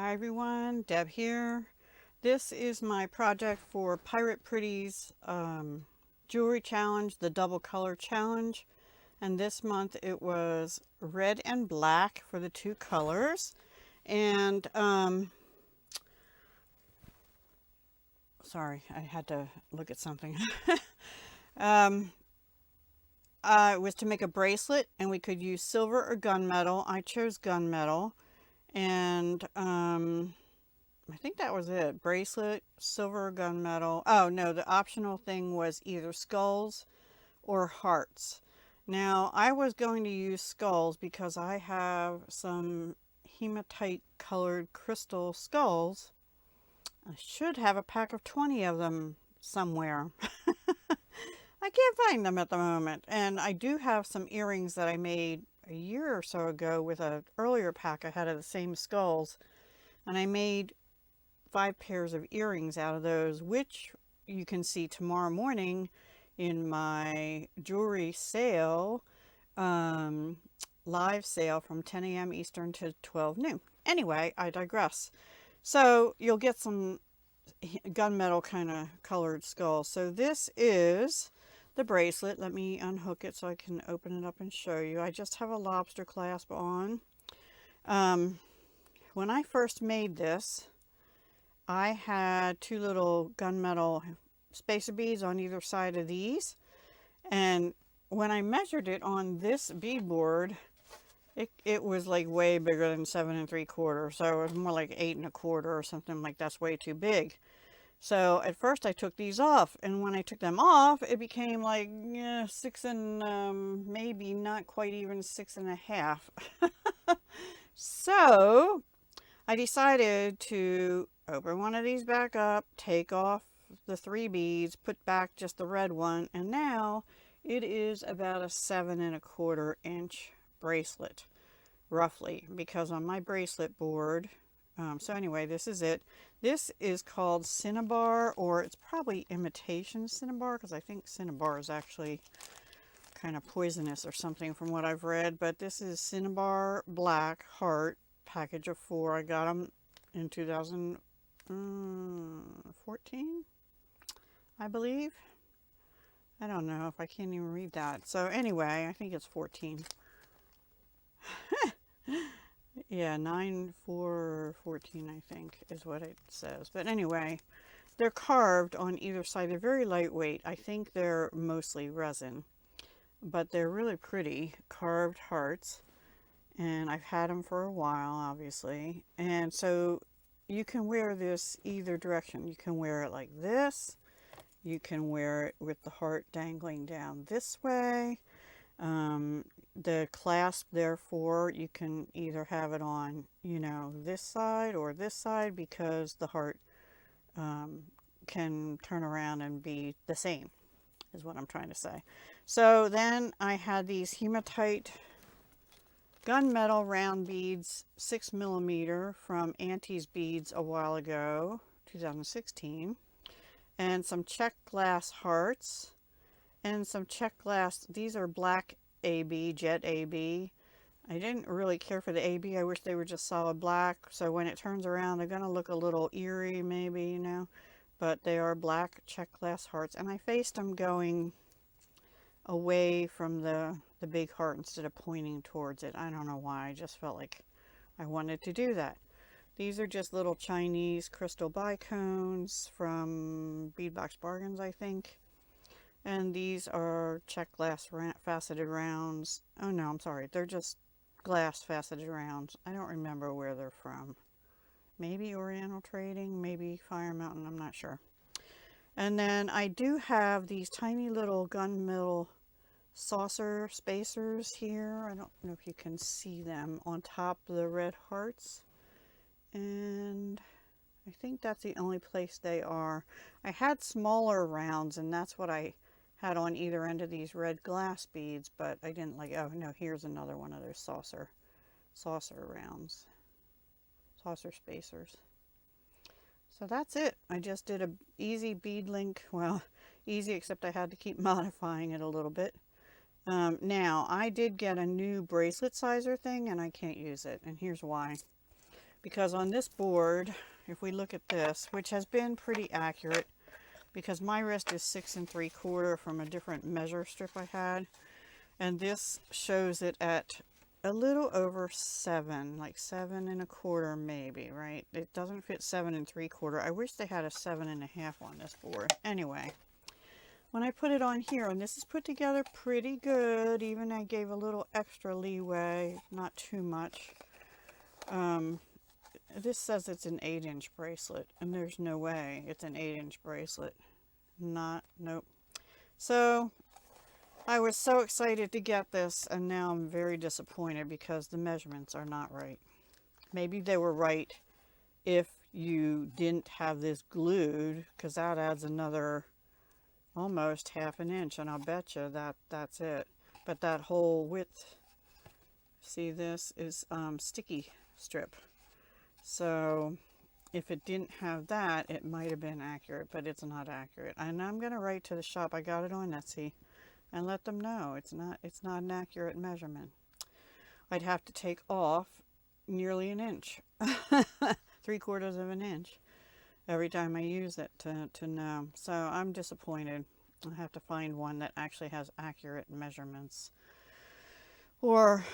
Hi everyone, Deb here. This is my project for Pirate Pretties Jewelry Challenge, the double color challenge. And this month it was red and black for the two colors. And sorry, I had to look at something. um, it was to make a bracelet, and we could use silver or gunmetal. I chose gunmetal, and I think that was it. Bracelet, silver, gunmetal. Oh no, the optional thing was either skulls or hearts. Now, I was going to use skulls because I have some hematite colored crystal skulls. I should have a pack of 20 of them somewhere. I can't find them at the moment. And I do have some earrings that I made a year or so ago with an earlier pack I had of the same skulls. And I made 5 pairs of earrings out of those, which you can see tomorrow morning in my jewelry sale, live sale from 10 a.m. Eastern to 12 noon. Anyway, I digress. So you'll get some gunmetal kind of colored skulls. So this is the bracelet. Let me unhook it so I can open it up and show you. I just have a lobster clasp on. When I first made this, I had two little gunmetal spacer beads on either side of these, and when I measured it on this beadboard, it was like way bigger than 7 3/4, so it was more like 8 1/4 or something. Like, that's way too big. So at first I took these off, and when I took them off, it became like 6 and maybe not quite even 6.5. So I decided to open one of these back up, take off the 3 beads, put back just the red one, and now it is about a 7 1/4 inch bracelet, roughly, because on my bracelet board, so anyway, this is it. This is called cinnabar, or it's probably imitation cinnabar, because I think cinnabar is actually kind of poisonous or something from what I've read, but this is cinnabar black heart, package of 4. I got them in 2014, I believe. I don't know if I can't even read that. So anyway, I think it's 14. Yeah, 9/4/14, I think is what it says. But anyway, they're carved on either side. They're very lightweight. I think they're mostly resin, but they're really pretty carved hearts. And I've had them for a while, obviously. And so you can wear this either direction. You can wear it like this. You can wear it with the heart dangling down this way. The clasp, therefore, you can either have it on, this side or this side, because the heart can turn around and be the same, is what I'm trying to say. So then I had these hematite gunmetal round beads, 6mm, from Auntie's Beads a while ago, 2016, and some check glass hearts, and some check glass. These are black AB, jet AB. I didn't really care for the AB. I wish they were just solid black, so when it turns around, they're going to look a little eerie, maybe, but they are black check glass hearts, and I faced them going away from the big heart instead of pointing towards it. I don't know why. I just felt like I wanted to do that. These are just little Chinese crystal bicones from Beadbox Bargains, I think. And these are check glass faceted rounds. Oh no, I'm sorry. They're just glass faceted rounds. I don't remember where they're from. Maybe Oriental Trading, maybe Fire Mountain, I'm not sure. And then I do have these tiny little gunmetal saucer spacers here. I don't know if you can see them on top of the red hearts. And I think that's the only place they are. I had smaller rounds, and that's what I had on either end of these red glass beads, but I didn't like. Oh no, here's another one of those saucer rounds, saucer spacers. So that's it. I just did a easy bead link. Well, easy, except I had to keep modifying it a little bit. Now I did get a new bracelet sizer thing, and I can't use it, and here's why. because on this board, if we look at this, which has been pretty accurate, because my wrist is 6 3/4 from a different measure strip I had, and this shows it at a little over 7, like 7 1/4 maybe, right? It doesn't fit 7 3/4. I wish they had a 7 1/2 on this board. Anyway, when I put it on here, and this is put together pretty good, even I gave a little extra leeway, not too much. This says it's an 8-inch bracelet, and there's no way it's an 8-inch bracelet. Nope. So I was so excited to get this, and now I'm very disappointed because the measurements are not right. Maybe they were right if you didn't have this glued, because that adds another almost 1/2 inch, and I'll bet you that's it. But that whole width, see, this is sticky strip. So if it didn't have that, it might have been accurate, but it's not accurate. And I'm going to write to the shop, I got it on Etsy, and let them know it's not an accurate measurement. I'd have to take off nearly an inch, 3/4 of an inch every time I use it to know. So I'm disappointed. I have to find one that actually has accurate measurements. Or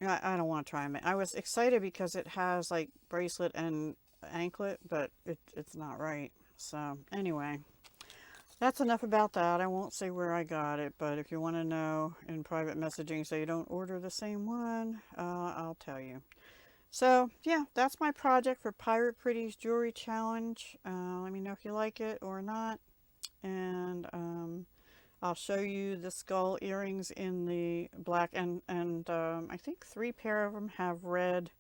I don't want to try them. I was excited because it has like bracelet and anklet, but it's not right. So anyway, that's enough about that. I won't say where I got it, but if you want to know in private messaging so you don't order the same one, I'll tell you. So yeah, that's my project for Pirate Pretties Jewelry Challenge. Let me know if you like it or not. And I'll show you the skull earrings in the black, and I think 3 pair of them have red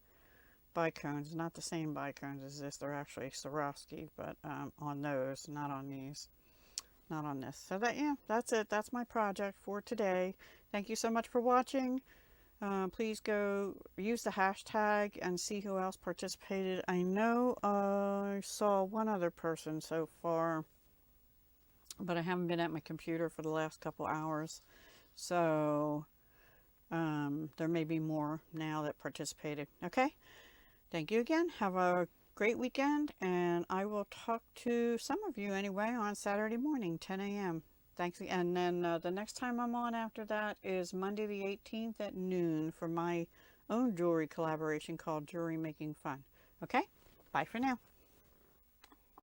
bicones, not the same bicones as this. They're actually Swarovski, but on those, not on these, not on this. So yeah, that's it. That's my project for today. Thank you so much for watching. Please go use the hashtag and see who else participated. I know I saw one other person so far, but I haven't been at my computer for the last couple hours, so there may be more now that participated. Okay, thank you again. Have a great weekend, and I will talk to some of you anyway on Saturday morning, 10 a.m. Thanks, and then the next time I'm on after that is Monday the 18th at noon for my own jewelry collaboration called Jewelry Making Fun. Okay, bye for now.